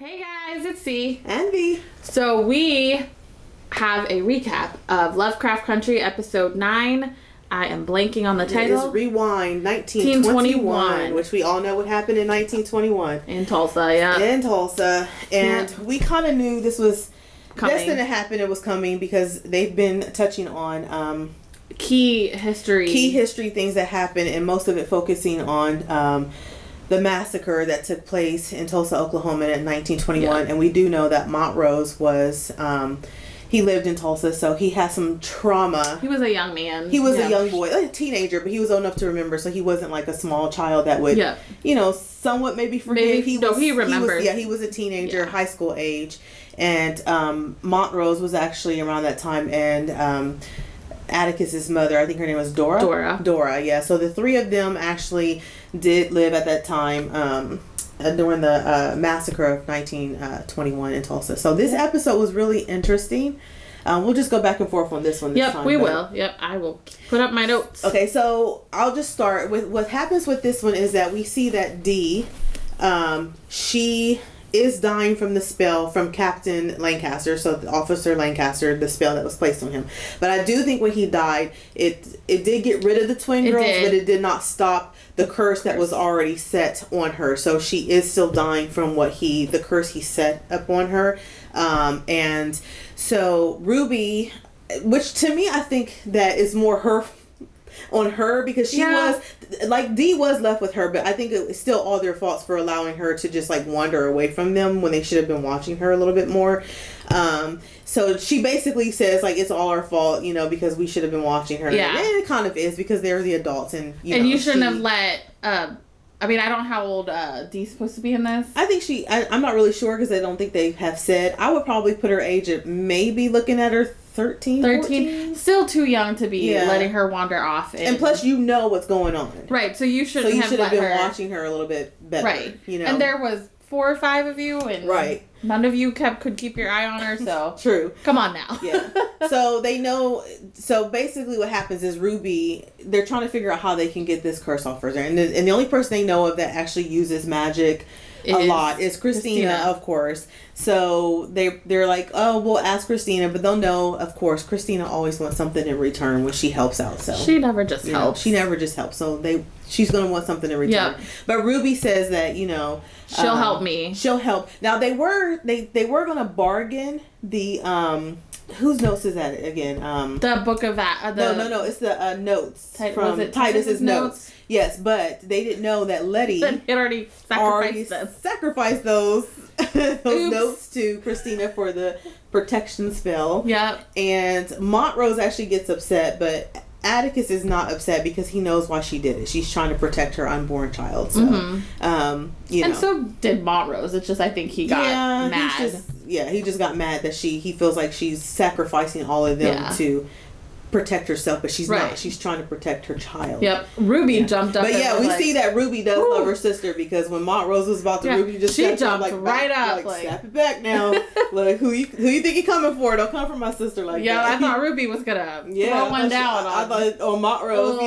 Hey guys, it's C. And V. So we have a recap of Lovecraft Country episode 9. I am blanking on the title. It is Rewind 1921, which we all know what happened in 1921. In Tulsa, yeah. In Tulsa. And we kind of knew this was coming. destined to happen. It was coming because they've been touching on key history things that happened, and most of it focusing on the massacre that took place in Tulsa, Oklahoma in 1921. And we do know that Montrose was he lived in Tulsa, so he has some trauma. He was a young man. He was a young boy, like a teenager, but he was old enough to remember, so he wasn't like a small child that would, somewhat maybe forget. He remembers. He was a teenager, high school age. And Montrose was actually around that time, and Atticus's mother, I think her name was Dora, yeah. So the three of them actually did live at that time during the massacre of 1921 in Tulsa. So this episode was really interesting. We'll just go back and forth on this one this time. We will. Yep, I will put up my notes. Okay, so I'll just start with what happens with this one is that we see that Dee, she is dying from the spell from Captain Lancaster, so Officer Lancaster, the spell that was placed on him. But I do think when he died, it did get rid of the twin girls, but it did not stop the curse that was already set on her. So she is still dying from the curse he set up on her. And so Ruby, which to me I think that is more her on her, because she was like, Dee was left with her, but I think it's still all their faults for allowing her to just like wander away from them when they should have been watching her a little bit more. So she basically says like it's all our fault, because we should have been watching her. Yeah. And it kind of is, because they're the adults, and you shouldn't have let I don't know how old Dee's supposed to be in this. I think I'm not really sure, because I don't think they have said. I would probably put her age at maybe looking at her 13. 14. Still too young to be letting her wander off. And plus, what's going on. Right, so you should have been watching her a little bit better. Right. And there was 4 or 5 of you, and none of you could keep your eye on her, so. True. Come on now. Yeah. So they know, so basically what happens is Ruby, they're trying to figure out how they can get this curse off her. And the only person they know of that actually uses magic a lot is Christina, of course. So they're like, oh, we'll ask Christina, but they'll know, of course, Christina always wants something in return when she helps out. So she never just helps. She never just helps. So she's gonna want something in return. Yeah. But Ruby says that she'll help me. She'll help. Now they were gonna bargain the whose notes is that again? The book of that. No. It's the notes from Titus's notes. Yes, but they didn't know that Letty had already sacrificed those notes to Christina for the protection spell. Yeah. And Montrose actually gets upset, but Atticus is not upset because he knows why she did it. She's trying to protect her unborn child. So, and so did Montrose. It's just I think he got mad. He just got mad that he feels like she's sacrificing all of them to protect herself, but she's not. She's trying to protect her child. Yep. Ruby jumped up. But we see that Ruby does love her sister, because when Montrose was about to, Ruby just jumped right up, like snap it back now. Like who you think you're coming for? Don't come for my sister like that. Yeah, I thought Ruby was gonna throw one down. I thought Montrose.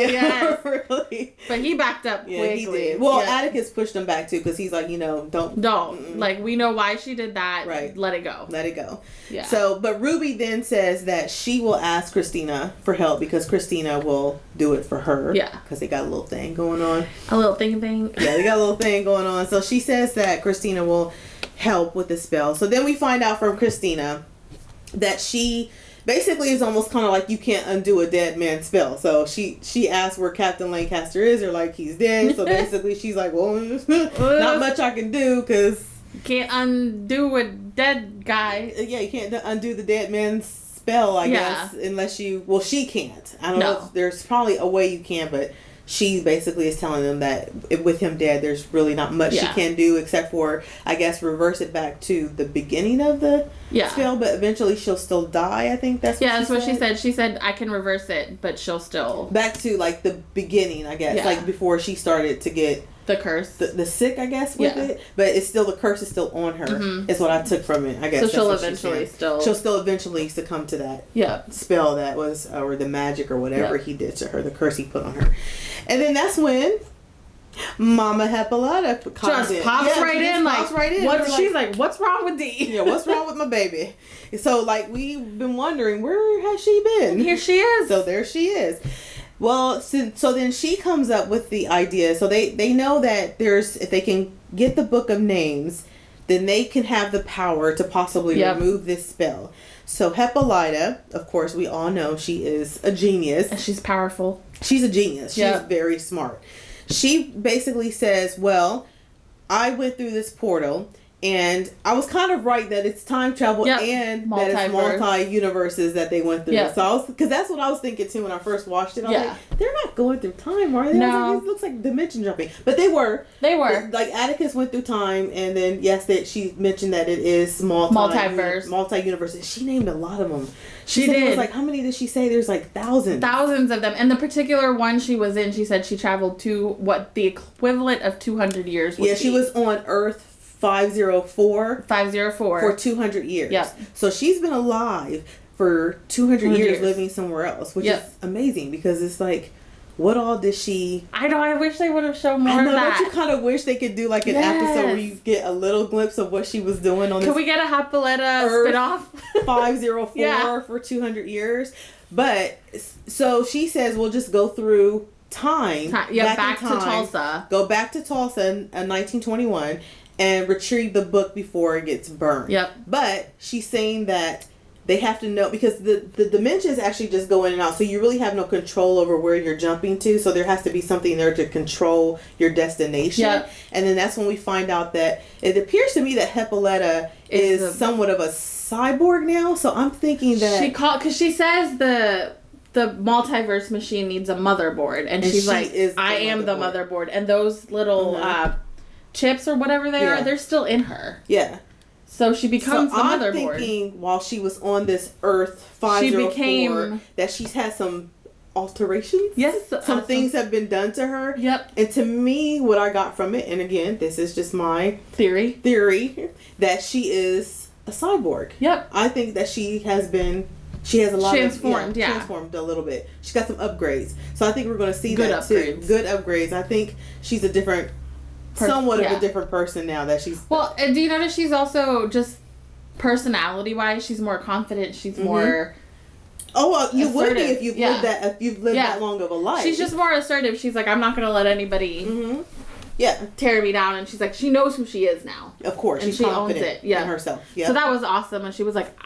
Really. But he backed up quickly. Yeah, he did. Well, Atticus pushed him back too, because he's like, don't. Like, we know why she did that. Right. Let it go. Yeah. So, but Ruby then says that she will ask Christina for help, because Christina will do it for her. Yeah. Because they got a little thing going on. A little thing. Yeah, they got a little thing going on. So she says that Christina will help with the spell. So then we find out from Christina that she basically is almost kind of like, you can't undo a dead man's spell. So she asks where Captain Lancaster is, or like he's dead. So basically she's like, well, not much I can do, because can't undo a dead guy. Yeah, you can't undo the dead man's spell, I guess, unless she can't. I don't know if there's probably a way you can, but she basically is telling them that with him dead, there's really not much she can do, except for, I guess, reverse it back to the beginning of the spell, but eventually she'll still die, I think that's what she said. She said, I can reverse it, but she'll still... Back to, like, the beginning, I guess, like before she stared to get... The curse. The sick, I guess, with it. But it's still, the curse is still on her. Mm-hmm. Is what I took from it, I guess. So she'll eventually succumb to that spell that was, or the magic or whatever he did to her, the curse he put on her. And then that's when Mama Hippolyta just pops right in. Like, what? She's like, what's wrong with D? Yeah, what's wrong with my baby? So, like, we've been wondering, where has she been? And here she is. So there she is. Well, so then she comes up with the idea. So they know that if they can get the Book of Names, then they can have the power to possibly remove this spell. So Hippolyta, of course, we all know she is a genius. And she's powerful. She's a genius. She's very smart. She basically says, well, I went through this portal, and I was kind of right that it's time travel and that it's multi-universes that they went through. Yep. So because that's what I was thinking too when I first watched it. I was like, they're not going through time, are they? No. I was like, it looks like dimension jumping. But they were. Like, Atticus went through time, and then, that she mentioned that it is multi-universes. She named a lot of them. She did. It was like, how many did she say? There's like thousands. Thousands of them. And the particular one she was in, she said she traveled to what the equivalent of 200 years would be. She was on Earth 504 for 200 years. Yep. So she's been alive for 200 years living somewhere else, which is amazing, because it's like, what all did she... I know, I wish they would have shown more of that. Don't you kind of wish they could do like an episode where you get a little glimpse of what she was doing on Can we get a Hippolyta spin-off? 504 for 200 years. But, so she says, we'll just go through time. Back to Tulsa. Go back to Tulsa in 1921 and retrieve the book before it gets burned. Yep. But she's saying that they have to know, because the dimensions actually just go in and out, so you really have no control over where you're jumping to, so there has to be something there to control your destination. Yep. And then that's when we find out that it appears to me that Hippolyta is somewhat of a cyborg now, so I'm thinking that... Because she says the multiverse machine needs a motherboard, and she's like, I am the motherboard, and those little chips or whatever they are, they're still in her. Yeah. So she becomes the motherboard. I'm thinking while she was on this Earth 504 that she's had some alterations. Yes. Some things have been done to her. Yep. And to me, what I got from it, and again, this is just my theory, that she is a cyborg. Yep. I think that she has a lot transformed a little bit. She's got some upgrades. So I think we're going to see good that upgrades. Too. Good upgrades. I think she's a different... somewhat of a different person now that she's... Well, do you notice she's also just personality-wise, she's more confident, she's more... Oh, well, you assertive. would be if you've lived that long of a life. She's just more assertive. She's like, I'm not going to let anybody tear me down. And she's like, she knows who she is now. Of course. And she's she confident owns it. in herself. Yeah. So that was awesome. And she was like,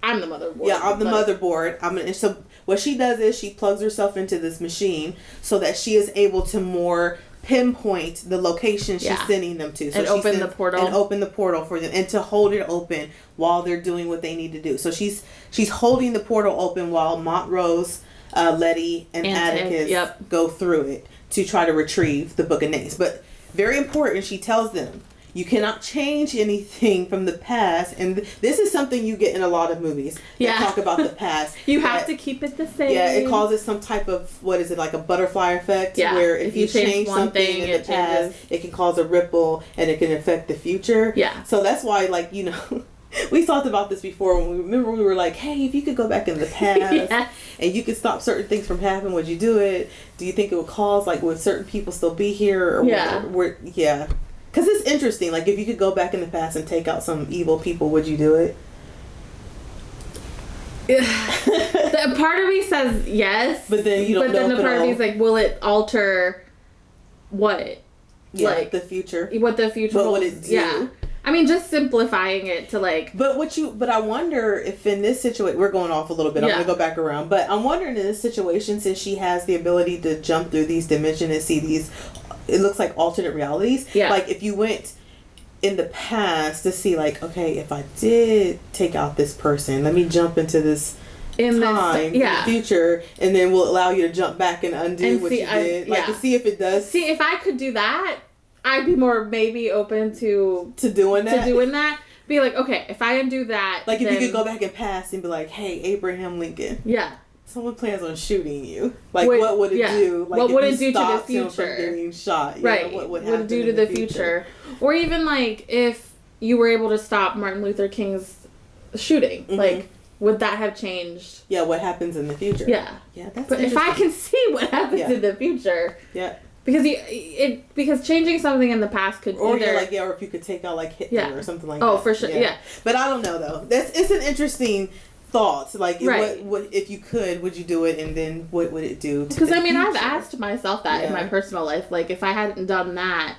I'm the motherboard. Yeah, I'm the motherboard. So what she does is she plugs herself into this machine so that she is able to more pinpoint the location she's sending them to. So and open the portal. And open the portal for them. And to hold it open while they're doing what they need to do. So she's holding the portal open while Montrose, Letty, and Atticus go through it to try to retrieve the Book of Names. But very important, she tells them, you cannot change anything from the past. And this is something you get in a lot of movies that talk about the past. You have to keep it the same. Yeah, it calls it some type of, like a butterfly effect? Yeah. Where if you change something in the past, it can cause a ripple and it can affect the future. Yeah. So that's why, like, we talked about this before when we were like, hey, if you could go back in the past and you could stop certain things from happening, would you do it? Do you think it would cause, like, would certain people still be here? Or because it's interesting. Like, if you could go back in the past and take out some evil people, would you do it? The part of me says yes. But then you don't know. But then the part of me is like, will it alter what? Yeah, like the future. What the future holds. What would it do? Yeah. I mean, just simplifying it to like... But I wonder if in this situation... We're going off a little bit. I'm going to go back around. But I'm wondering in this situation, since she has the ability to jump through these dimensions and see these... It looks like alternate realities. Yeah. Like, if you went in the past to see, like, okay, if I did take out this person, let me jump into this in the future, and then we'll allow you to jump back and undo what you did. Like, to see if it does. See, if I could do that, I'd be more maybe open to doing that. Be like, okay, if I undo that, like, if you could go back in past and be like, hey, Abraham Lincoln. Yeah. Someone plans on shooting you. Like, what would it do? Like, what would it do to the future? Him from getting shot. Right. What would it do to the future? Or even, like, if you were able to stop Martin Luther King's shooting. Mm-hmm. Like, would that have changed? Yeah, what happens in the future? Yeah. Yeah, that's But if I can see what happens in the future... Yeah. Because changing something in the past could or either... or if you could take out, like, Hitler or something like that. Oh, for sure, yeah. But I don't know, though. It's an interesting thought. Like, what if you could, would you do it, and then what would it do? Because, I mean, I've asked myself that in my personal life. Like, if I hadn't done that,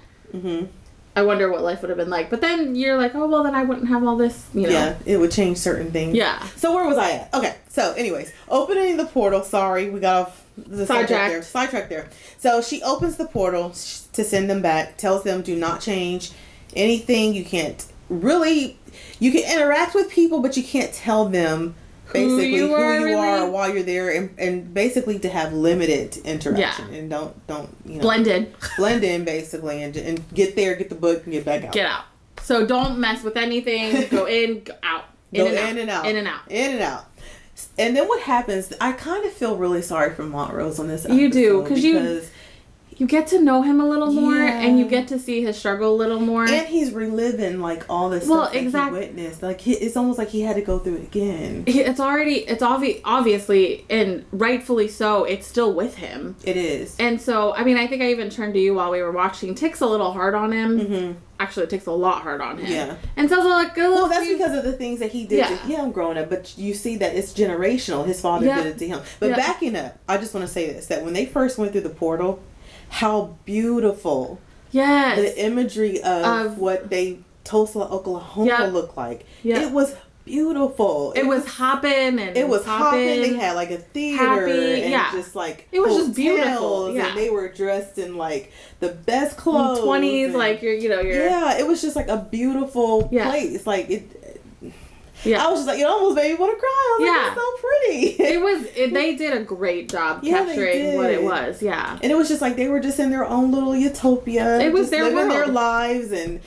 I wonder what life would have been like. But then you're like, oh, well, then I wouldn't have all this, you know. Yeah, it would change certain things. Yeah. So where was I at? Okay, so anyways, opening the portal. Sorry, we got off the sidetrack there. So she opens the portal to send them back, tells them do not change anything. You can interact with people, but you can't tell them basically who you are while you're there, and basically to have limited interaction and don't blend in basically, and get there, get the book, and get back out. Get out. So don't mess with anything. Go in, go out. In and out. And then what happens? I kind of feel really sorry for Montrose on this episode. You do, because you get to know him a little more, and you get to see his struggle a little more. And he's reliving, like, all this stuff that he witnessed. Like, it's almost like he had to go through it again. It's obviously, and rightfully so, it's still with him. It is. And so, I mean, I think I even turned to you while we were watching. Tick's a little hard on him. Mm-hmm. Actually, it takes a lot hard on him. Yeah. And so, like, well, that's because of the things that he did to him growing up. But you see that it's generational. His father did it to him. But backing up, I just want to say this, that when they first went through the portal, how beautiful the imagery of what Tulsa, Oklahoma looked like. It was beautiful. It was hopping and They had like a theater and just like it was just beautiful. And they were dressed in like the best clothes. 20s, like you're it was just like a beautiful place. Like it. Yeah. I was just like, it almost made me want to cry. I was like, it's so pretty. They did a great job capturing what it was. Yeah. And it was just like, they were just in their own little utopia. It was their living world. Their lives and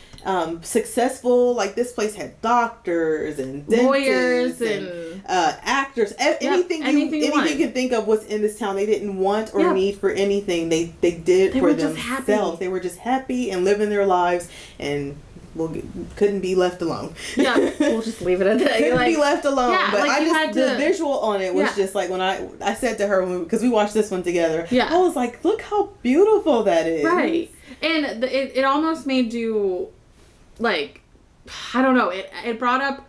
successful. Like, this place had doctors and dentists, lawyers and actors. Anything you can think of was in this town. They didn't want or need for anything. They did for themselves. They were just happy and living their lives, and couldn't be left alone. Yeah, we'll just leave it at that. Couldn't be left alone. Yeah, but the visual on it was just like, when I said to her, because we watched this one together, I was like, look how beautiful that is. Right. And it almost made you, like, I don't know, it brought up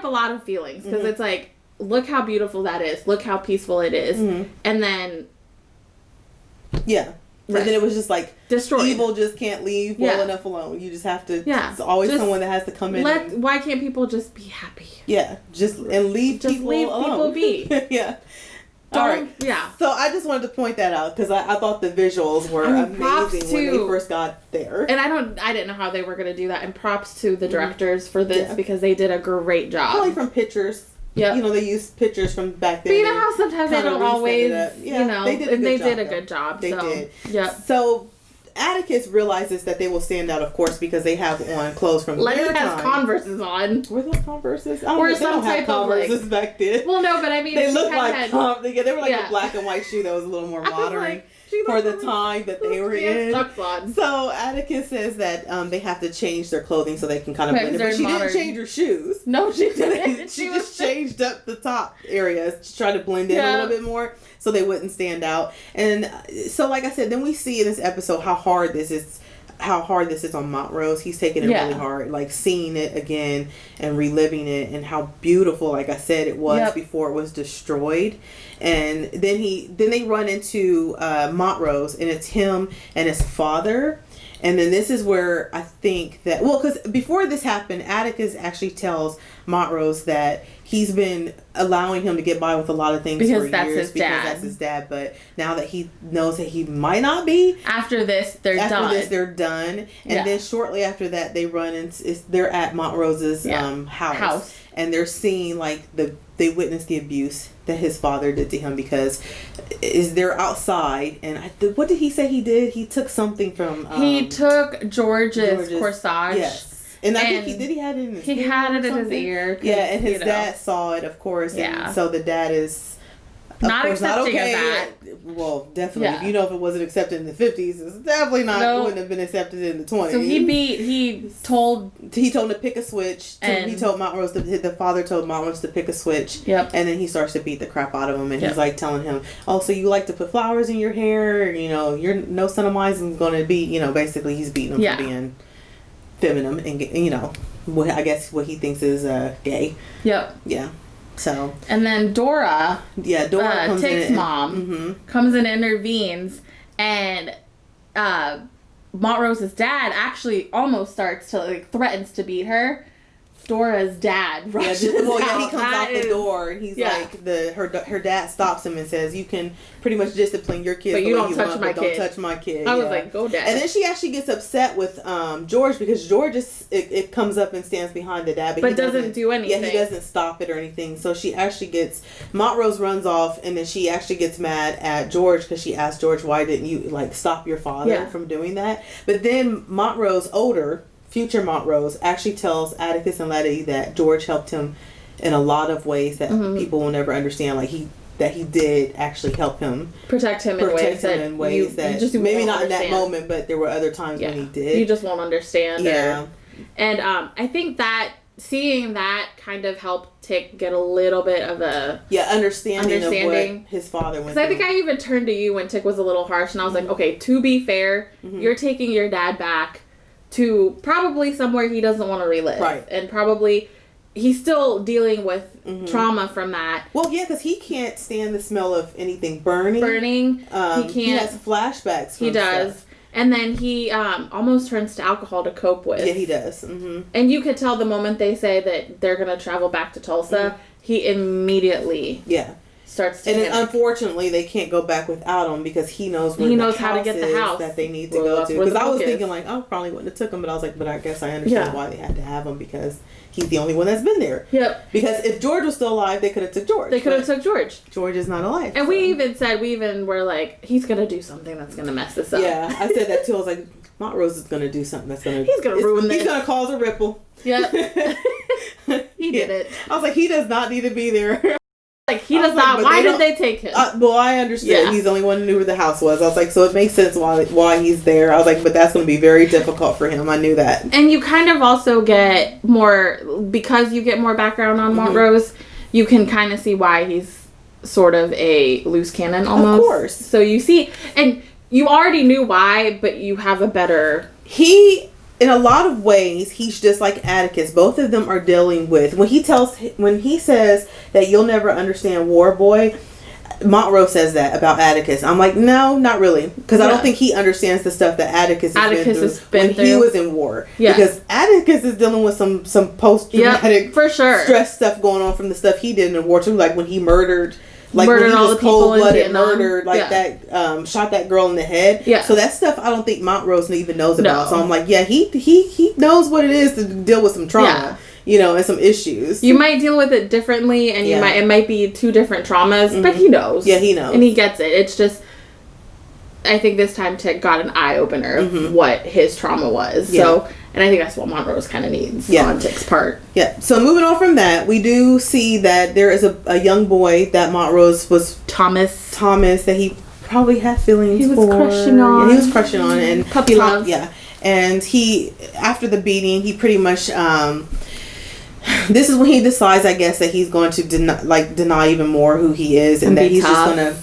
a lot of feelings, because it's like, look how beautiful that is, look how peaceful it is, and then and then it was just like, destroyed. Evil just can't leave well enough alone. You just have to. Yeah. It's always someone that has to come in. Why can't people just be happy? Yeah. Leave people alone. Be. Yeah. All right. Yeah. So I just wanted to point that out, because I thought the visuals were amazing when they first got there. And I didn't know how they were going to do that. And props to the directors for this, because they did a great job. Probably from pictures. Yeah, they used pictures from back then. But you know how sometimes they don't always, they did a good job. They did. Yeah. So Atticus realizes that they will stand out, of course, because they have on clothes from their time. has Converses on. Were those Converses? Or some type of Converses back then. Well, no, but I mean, they looked like they were like a black and white shoe that was a little more modern. For the time that they were in. So Atticus says that they have to change their clothing so they can kind of blend it. But she didn't change her shoes. No, she didn't. She just changed up the top areas to try to blend in a little bit more so they wouldn't stand out. And so, like I said, then we see in this episode how hard this is on Montrose. He's taking it really hard, like seeing it again and reliving it, and how beautiful, like I said, it was before it was destroyed. And then they run into Montrose, and it's him and his father. And then this is where I think that, because before this happened, Atticus actually tells Montrose that he's been allowing him to get by with a lot of things for years because that's his dad. But now that he knows that he might not be, after this they're done. And then shortly after that, they run into they're at Montrose's house, and they're seeing like they witnessed the abuse that his father did to him, because they're outside, and what did he say he did? He took something from he took George's corsage. Yes. And I think he had it in his ear. He had it in his ear. Yeah, and his dad saw it, of course. Yeah. And so the dad is, not accepting of that. Well, definitely. You know, if it wasn't accepted in the 50s, it's definitely not. It wouldn't have been accepted in the 20s. So he told him to pick a switch. He told Montrose, the father told Montrose to pick a switch. Yep. And then he starts to beat the crap out of him, and he's like telling him, "Oh, so you like to put flowers in your hair? You know, you're no son of mine is going to be." You know, basically, he's beating him for being feminine and, you know, I guess what he thinks is gay. Yep. Yeah. So. And then Dora. Yeah, Dora comes Tick's in. mom comes and intervenes, and Montrose's dad actually almost starts to threatens to beat her. Dora's dad rushes he comes out the door, and he's like, her dad stops him and says, "You can pretty much discipline your kids, but you don't touch my kid. Don't touch my kid." I was like, "Go, Dad!" And then she actually gets upset with George, because George it comes up and stands behind the dad, but he doesn't do anything. Yeah, he doesn't stop it or anything. So she actually Montrose runs off, and then she actually gets mad at George because she asked George, "Why didn't you stop your father from doing that?" But then Montrose, future Montrose, actually tells Atticus and Letty that George helped him in a lot of ways that people will never understand. Like that he did actually help him, protect him in ways that just maybe not in that moment, but there were other times when he did. You just won't understand. Yeah, and I think that seeing that kind of helped Tick get a little bit of a understanding of what his father went through. Because I think I even turned to you when Tick was a little harsh, and I was like, okay, to be fair, you're taking your dad back to probably somewhere he doesn't want to relive. Right. And probably he's still dealing with trauma from that. Well, yeah, because he can't stand the smell of anything burning. He can't. He has flashbacks from He does. Stuff. And then he almost turns to alcohol to cope with. Yeah, he does. Mm-hmm. And you could tell the moment they say that they're going to travel back to Tulsa, he immediately... starts to then unfortunately they can't go back without him because he knows how to get the house that they need to go to. Because I was thinking like, oh, probably wouldn't have took him, but I was like, but I guess I understand why they had to have him, because he's the only one that's been there. Yep. Because if George was still alive, they could have took George. George is not alive. And we even were like, he's gonna do something that's gonna mess this up. Yeah, I said that too. I was like, Montrose is gonna do something that's gonna ruin this. He's gonna cause a ripple. Yep. He did it. I was like, he does not need to be there. Like, he does not. Why did they take him? Well, I understood. Yeah. He's the only one who knew where the house was. I was like, so it makes sense why he's there. I was like, but that's going to be very difficult for him. I knew that. And you kind of also get more, because you get more background on Montrose, you can kind of see why he's sort of a loose cannon almost. Of course. So you see, and you already knew why, but you have a better... In a lot of ways, he's just like Atticus. Both of them are dealing with... When he says that you'll never understand War Boy, Montrose says that about Atticus. I'm like, no, not really. Because I don't think he understands the stuff that Atticus has been through when he was in war. Yeah. Because Atticus is dealing with some post-traumatic for sure stress stuff going on from the stuff he did in war too. Like when he murdered... Like murdered when he all was the people in Vietnam. Murdered, that, shot that girl in the head. Yeah. So that stuff I don't think Montrose even knows about. So I'm like, yeah, he knows what it is to deal with some trauma, and some issues. You might deal with it differently, and it might be two different traumas, but he knows. Yeah, he knows. And he gets it. It's just, I think this time Tick got an eye-opener of what his trauma was. Yeah. So... And I think that's what Montrose kind of needs on Tick's part. Yeah. So moving on from that, we do see that there is a young boy that Montrose was... Thomas, that he probably had feelings for. He was crushing on. Yeah, he was crushing on. And puppy love. Yeah. And he, after the beating, he pretty much... this is when he decides, I guess, that he's going to deny even more who he is. And that he's just going to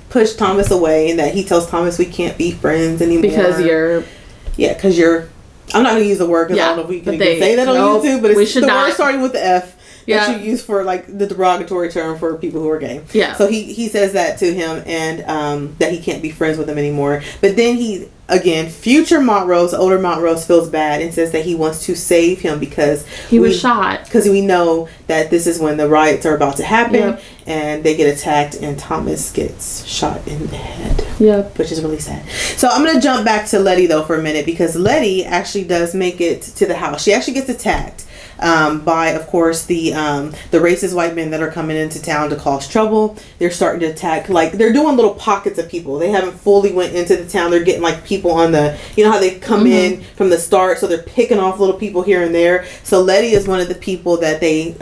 push Thomas away. And that he tells Thomas we can't be friends anymore. Because you're... Yeah, because you're... I'm not going to use the word because I don't know if we can even say that on YouTube, but it's the word starting with the F that you use for the derogatory term for people who are gay. Yeah. So he says that to him, and that he can't be friends with him anymore. But then future Montrose, older Montrose, feels bad and says that he wants to save him because he was shot. Because we know that this is when the riots are about to happen, and they get attacked, and Thomas gets shot in the head. Yep. Which is really sad. So I'm going to jump back to Letty, though, for a minute, because Letty actually does make it to the house. She actually gets attacked by, of course, the racist white men that are coming into town to cause trouble. They're starting to attack, they're doing little pockets of people. They haven't fully went into the town. They're getting, people on the, how they come in from the start, so they're picking off little people here and there. So Letty is one of the people that they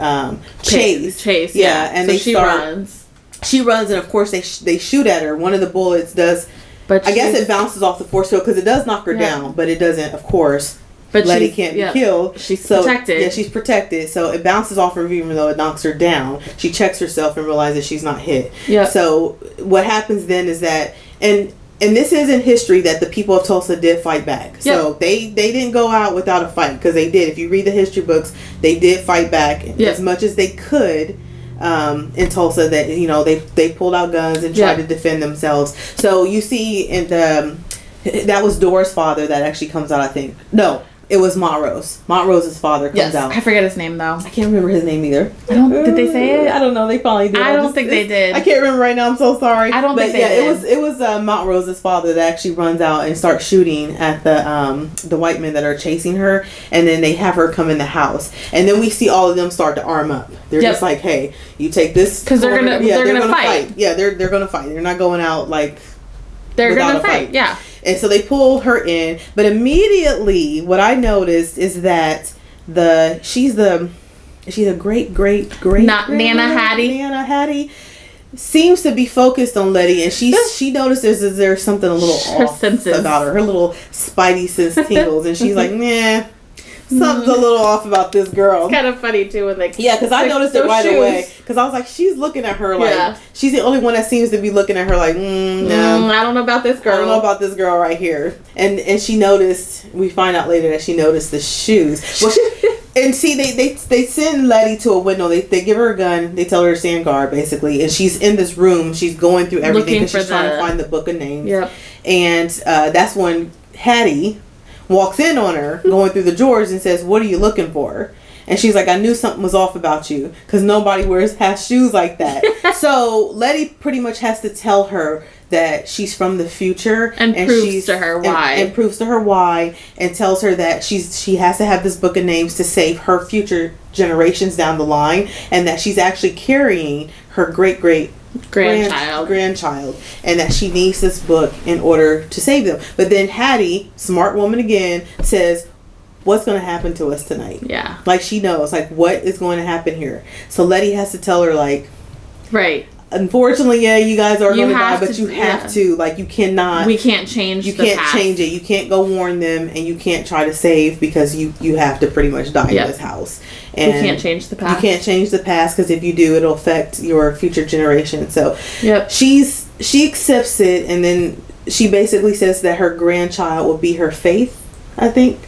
chase. Yeah, and so she runs. she runs, and of course they shoot at her. One of the bullets does, but I guess it bounces off the force field because it does knock her down, but it doesn't, of course. But Letty can't be killed. She's protected. Yeah, she's protected. So it bounces off her even though it knocks her down. She checks herself and realizes she's not hit. Yeah. So what happens then is that, and this is in history, that the people of Tulsa did fight back. Yep. So they didn't go out without a fight, because they did. If you read the history books, they did fight back as much as they could. In Tulsa, that they pulled out guns and tried to defend themselves. So you see that was Dora's father that actually comes out. I think it was Montrose. Montrose's father comes out. I forget his name though. I can't remember his name either. Did they say it? I don't know. They probably did. I don't think they did. I can't remember right now. I'm so sorry. I don't think they did. It was Montrose's father that actually runs out and starts shooting at the white men that are chasing her, and then they have her come in the house, and then we see all of them start to arm up. They're just like, hey, you take this, because they're gonna fight. Yeah, they're gonna fight. They're not going out like they're gonna fight. Yeah. And so they pull her in, but immediately what I noticed is that she's a great Nana Hattie seems to be focused on Letty, and she notices there's something a little off about her. Her little spidey sense tingles, and she's like, nah. Something's a little off about this girl. It's kind of funny too when because I noticed it right away. Because I was like, she's looking at her like she's the only one that seems to be looking at her like, no, I don't know about this girl. I don't know about this girl right here. And she noticed. We find out later that she noticed the shoes. Well, and see, they send Letty to a window. They give her a gun. They tell her to stand guard basically, and she's in this room. She's going through everything because she's trying to find the book of names. Yep. And that's when Hattie walks in on her going through the drawers and says, what are you looking for? And she's like, I knew something was off about you, because nobody has shoes like that. So Letty pretty much has to tell her that she's from the future, and proves to her why, and tells her that she has to have this book of names to save her future generations down the line, and that she's actually carrying her great grandchild, and that she needs this book in order to save them. But then Hattie, smart woman again, says, what's going to happen to us tonight? Yeah. Like, she knows, like, what is going to happen here. So Letty has to tell her, like, right, unfortunately, you guys are going to die, but you have to. Like, you cannot. We can't change the past. You can't change it. You can't go warn them, and you can't try to save, because you have to pretty much die in this house. And you can't change the past. You can't change the past, because if you do, it'll affect your future generation. So she accepts it, and then she basically says that her grandchild will be her faith. I think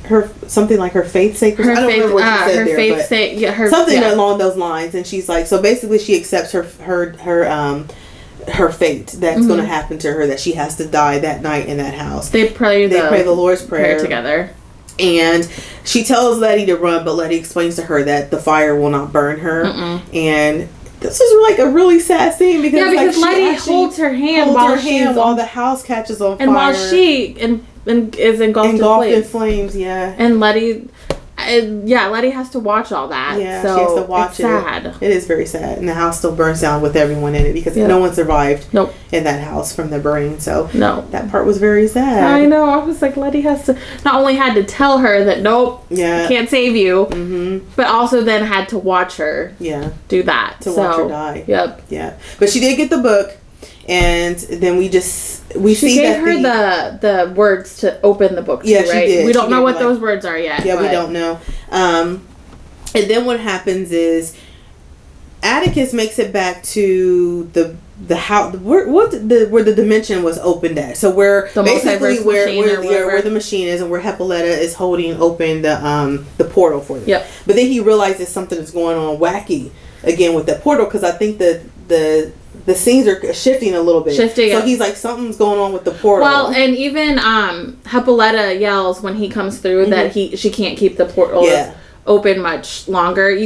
something like her faith sacred. I don't remember what she said there, but something along those lines. And she's like, so basically, she accepts her fate that's going to happen to her. That she has to die that night in that house. They pray the Lord's Prayer together. And she tells Letty to run, but Letty explains to her that the fire will not burn her. And this is like a really sad scene, because Letty holds her hand while the house catches on fire, and while she is engulfed in flames. And Letty has to watch all that. Yeah, so she has to watch it. Sad. It is very sad, and the house still burns down with everyone in it, because no one survived. In that house from the burning. So that part was very sad. I know. I was like, Letty has to not only had to tell her that I can't save you, but also then had to watch her. Do that watch her die. Yep. Yeah, but she did get the book, and then we see she gave her the words to open the book. Yeah, she did. We don't know what those words are yet. Yeah, we don't know. And then what happens is Atticus makes it back to the house where the dimension was opened at. So where the basically where the machine is, and where Hippolyta is holding open the portal for them. Yep. But then he realizes something is going on wacky again with that portal, because I think the scenes are shifting a little bit. So he's like, something's going on with the portal. Well, and even Hippolyta yells when he comes through that she can't keep the portal open much longer.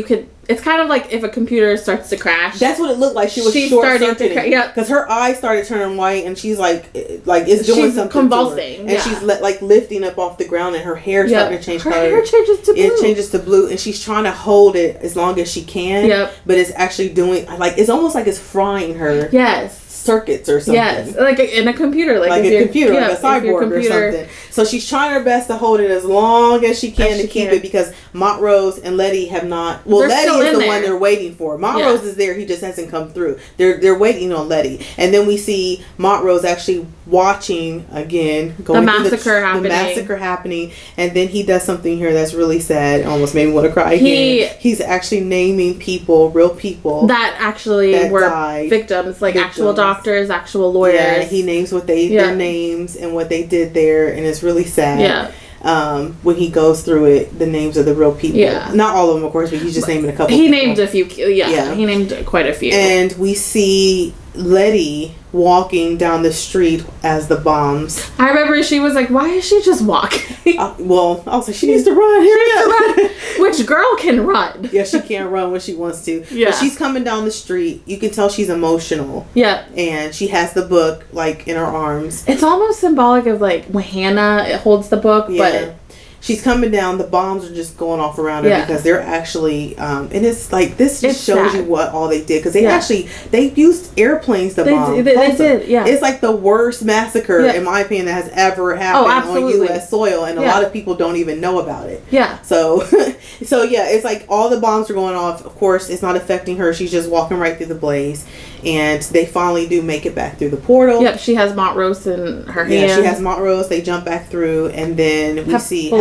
It's kind of like if a computer starts to crash. That's what it looked like. She was short-circuiting. Because her eyes started turning white, and she's like it's doing something convulsing. To her. And she's lifting up off the ground, and her hair started to change color. Her hair changes to blue. It changes to blue, and she's trying to hold it as long as she can. But it's actually doing, it's almost like it's frying her. Yes. circuits or something. Yes, like in a computer, like a computer, like a cyborg or something. So she's trying her best to hold it as long as she can to keep it, because Montrose and Letty have not. Well, Letty is the one they're waiting for. Montrose is there; he just hasn't come through. They're waiting on Letty, and then we see Montrose actually watching again, going through the massacre happening, and then he does something here that's really sad. Almost made me want to cry again. He's actually naming people, real people that actually were died, victims, like actual doctors, actual lawyers. Yeah, he names what their names and what they did there, and it's really sad. Yeah. When he goes through it, the names of the real people. Yeah. Not all of them, of course, but he's just naming a couple. He named a few. Yeah. He named quite a few. And we see Letty walking down the street as the bombs. I remember she was like, "Why is she just walking?" I was like, "She needs to run. Hurry up!" Which girl can run? Yeah, she can't run when she wants to. Yeah, but she's coming down the street. You can tell she's emotional. Yeah, and she has the book like in her arms. It's almost symbolic of like when Hannah holds the book, but. She's coming down. The bombs are just going off around her because they're actually, and it's like this just shows you what all they did, because they used airplanes to bomb. They did. Yeah, it's like the worst massacre in my opinion that has ever happened on U.S. soil, and a lot of people don't even know about it. Yeah. So it's like all the bombs are going off. Of course, it's not affecting her. She's just walking right through the blaze, and they finally do make it back through the portal. Yep. She has Montrose in her hand. Yeah, she has Montrose. They jump back through, and then we see.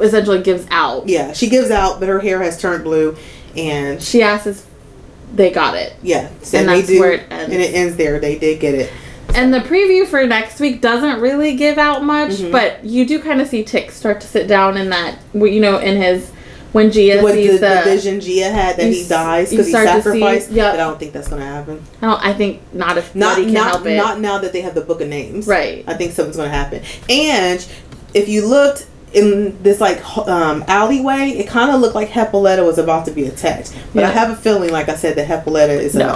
Essentially gives out. Yeah, she gives out, but her hair has turned blue, and she asks if they got it. Yeah, and that's where it ends. And it ends there. They did get it. And the preview for next week doesn't really give out much, but you do kind of see Tick start to sit down in that, in his, when Gia sees the vision Gia had that he dies because he sacrificed. But I don't think that's going to happen. I think not if Letty can help it. Not now that they have the Book of Names. Right. I think something's going to happen. And if you looked in this alleyway, it kind of looked like Hippolyta was about to be attacked. But I have a feeling, like I said, that Hippolyta is a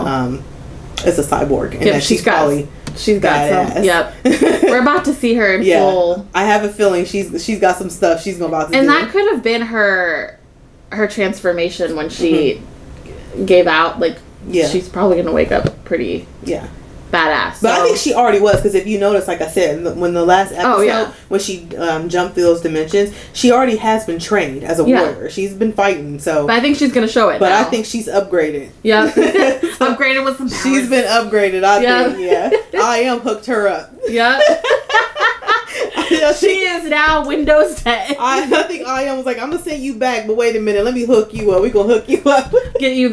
cyborg, and that she's got some. Yep. We're about to see her in full. I have a feeling she's got some stuff she's about to do. And that could have been her transformation when she gave out. She's probably gonna wake up pretty badass. But I think she already was, because if you notice, like I said, when the last episode, when she jumped through those dimensions, she already has been trained as a warrior. She's been fighting, so. But I think she's gonna show it. But now. I think she's upgraded. Yeah, upgraded with some powers. She's been upgraded. I think. Yeah, I am hooked her up. Yeah. She is now Windows 10. I think I am was like, I'm gonna send you back, but wait a minute, let me hook you up. We gonna hook you up. Get you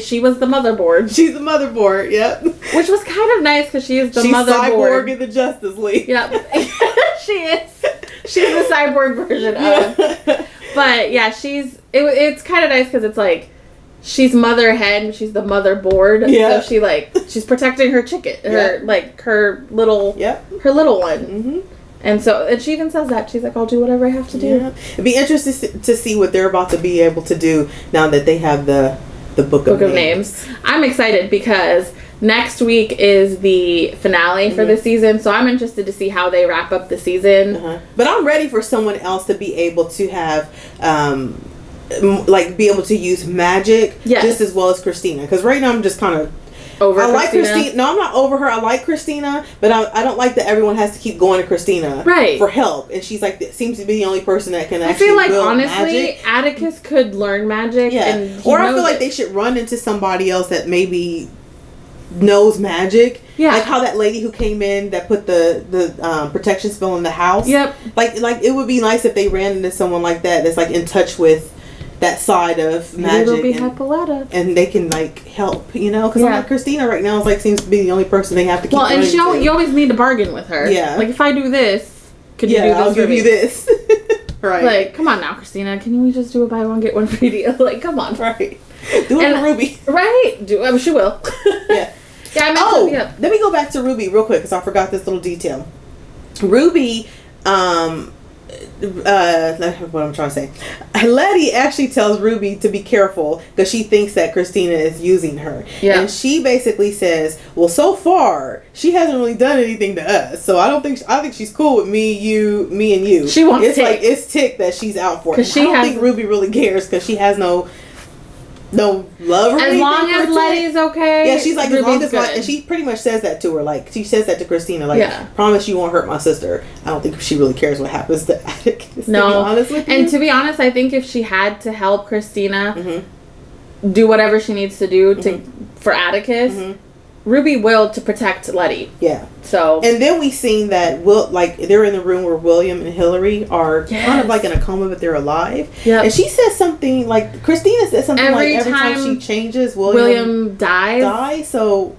she was the motherboard. She's the motherboard. Yep. Which was kind of nice because she is the motherboard. She's Cyborg in the Justice League. Yep. She is. She's the cyborg version of. But yeah, it's kind of nice because it's like she's mother hen, she's the motherboard. Yeah. So she's protecting her chicken, her little one. Mm-hmm. And she even says that she's like, I'll do whatever I have to do. Yeah. It'd be interesting to see what they're about to be able to do now that they have the Book of Names. I'm excited because next week is the finale for the season, so I'm interested to see how they wrap up the season. But I'm ready for someone else to be able to have be able to use magic just as well as Christina, because right now I'm just kind of over I like Christina. No, I'm not over her. I like Christina, but I don't like that everyone has to keep going to Christina for help, and she's like seems to be the only person that can actually I feel like honestly magic. Atticus could learn magic, or I feel like they should run into somebody else that maybe knows magic. Like how that lady who came in that put the protection spell in the house. Yep. Like it would be nice if they ran into someone like that that's like in touch with that side of magic. It'll be Hippolyta. And they can help, because I'm like Christina right now is seems to be the only person they have to keep. Well, and you always need to bargain with her. Yeah. Like if I do this, could you do this? I'll give you this. Right. Like, come on now, Christina. Can we just do a buy one get one free deal? Like, come on. Right. Do it for Ruby. Right. She will. Yeah. Let me go back to Ruby real quick because I forgot this little detail. Ruby, what I'm trying to say. Letty actually tells Ruby to be careful because she thinks that Christina is using her. Yeah. And she basically says, well, so far she hasn't really done anything to us. So I think she's cool with me and you. She wants Tick. It's Tick that she's out for. I don't think Ruby really cares because she has no no love or as long as Letty's okay. Yeah, she's like, Ruby's as long as good. and she pretty much says that to her. Like, she says that to Christina. Like, promise you won't hurt my sister. I don't think she really cares what happens to Atticus. No, to be honest with you. And to be honest, I think if she had to help Christina do whatever she needs to do for Atticus. Ruby willed to protect Letty. Yeah. So. And then we seen that they're in the room where William and Hillary are kind of like in a coma, but they're alive. Yeah. And she says something like, Christina says something every time she changes, William dies. So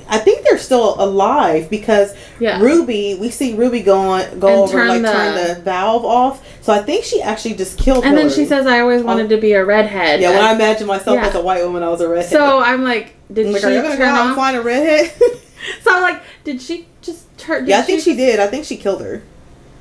I think they're still alive because we see Ruby go over turn the valve off. So I think she actually just killed Hillary. And then she says, I always wanted to be a redhead. Yeah, when I imagined myself as a white woman, I was a redhead. So I'm like, did she are you gonna turn go out off? and find a redhead? So I'm like, did she just turn? I think she did. I think she killed her.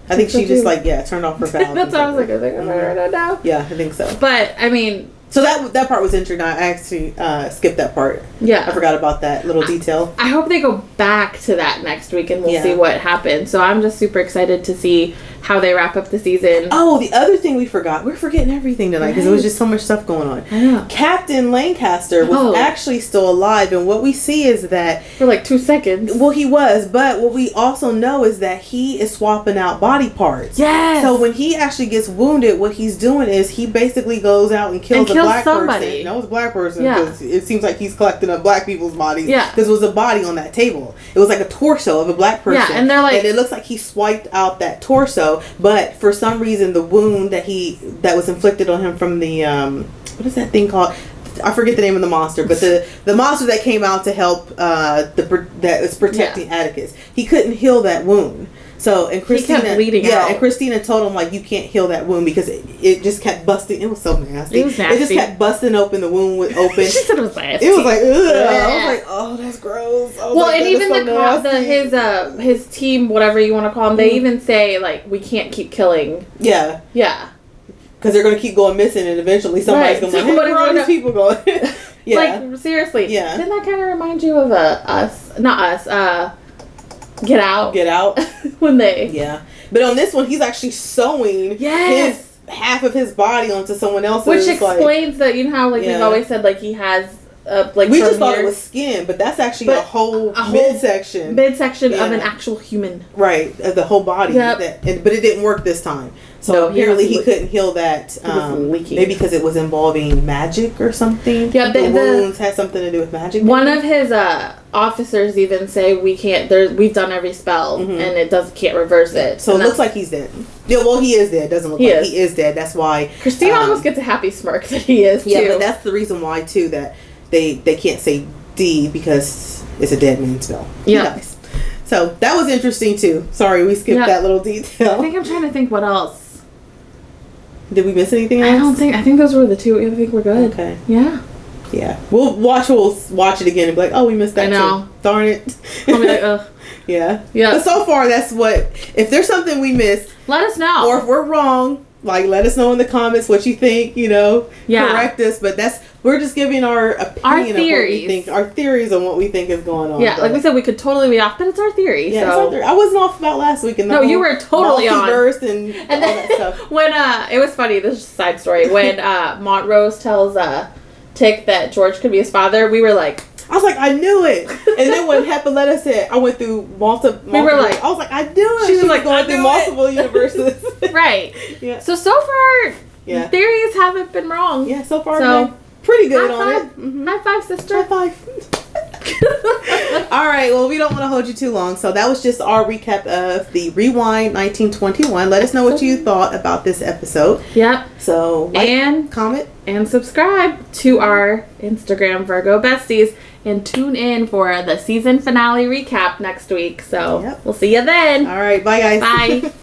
I think she just turned off her valve. That's what I was like. I think I'm right now. Yeah, I think so. But I mean, so that part was interesting. I actually skipped that part. Yeah, I forgot about that little detail. I hope they go back to that next week and we'll see what happens. So I'm just super excited to see how they wrap up the season. Oh, the other thing we forgot. We're forgetting everything tonight because there was just so much stuff going on. I know. Captain Lancaster was actually still alive, and what we see is that for like 2 seconds. Well, he was, but what we also know is that he is swapping out body parts. Yes. So when he actually gets wounded, what he's doing is he basically goes out and kills a black person. No, it's a black person because it seems like he's collecting up black people's bodies. Yeah. Because it was a body on that table. It was like a torso of a black person. Yeah, and they're like, and it looks like he swiped out that torso, but for some reason the wound that was inflicted on him from the what is that thing called? I forget the name of the monster, but the monster that came out to help that was protecting Atticus. He couldn't heal that wound. So and Christina, he kept bleeding out. And Christina told him like, you can't heal that wound because it just kept busting. It was so nasty. It was nasty. It just kept busting open. The wound would open. She said it was nasty. It was like, ugh. I was like, oh, that's gross. Well, and even his team, whatever you want to call them, they even say like, we can't keep killing. Yeah. Yeah. Because they're going to keep going missing, and eventually somebody's going to be like, hey, where are these people going? Yeah. Like, seriously. Yeah. Didn't that kind of remind you of Get Out? Get Out. When they... Yeah. But on this one, he's actually sewing half of his body onto someone else's. Which explains that, you know how we've always said, like, he has... we just thought it was skin, but that's actually a whole midsection. Midsection of an actual human. Right. The whole body. Yep. But it didn't work this time. So apparently he couldn't heal that. Maybe because it was involving magic or something. Yeah, the wounds had something to do with magic. One of his officers even say we've done every spell and it can't reverse it. So it looks like he's dead. Yeah, well, he is dead. Doesn't look like he is dead. That's why Christina almost gets a happy smirk that he is too. Yeah, but that's the reason why too that they can't say D because it's a dead man spell. Yeah. Nice. So that was interesting too. Sorry, we skipped that little detail. I think I'm trying to think what else. Did we miss anything else? I think those were the two. I think we're good. Okay. Yeah. Yeah. We'll watch it again and be like, oh, we missed that too. Darn it. I'll be like, ugh. Yeah. Yeah. But so far, that's if there's something we missed, let us know. Or if we're wrong, like, let us know in the comments what you think, correct us. But we're just giving our opinion of what we think, our theories on what we think is going on. Yeah, like we said, we could totally be off, but it's our theory. Yeah, so. It's our theory. I wasn't off about last week. No, you were totally on. And all that stuff. When, it was funny, this is a side story, when Montrose tells Tick that George could be his father, we were like... I was like, I knew it. And then when Hepaletta said, I went through multiple... We were like... I was like, I knew it. She was like, going through multiple universes. Right. Yeah. So far, theories haven't been wrong. Yeah, so far, pretty good on it. Mm-hmm. High five, sister. High five. All right, well, we don't want to hold you too long, so that was just our recap of the Rewind 1921. Let us know what you thought about this episode. Yep. So, comment, and subscribe to our Instagram, Virgo Besties, and tune in for the season finale recap next week. So, we'll see you then. All right, bye, guys. Bye.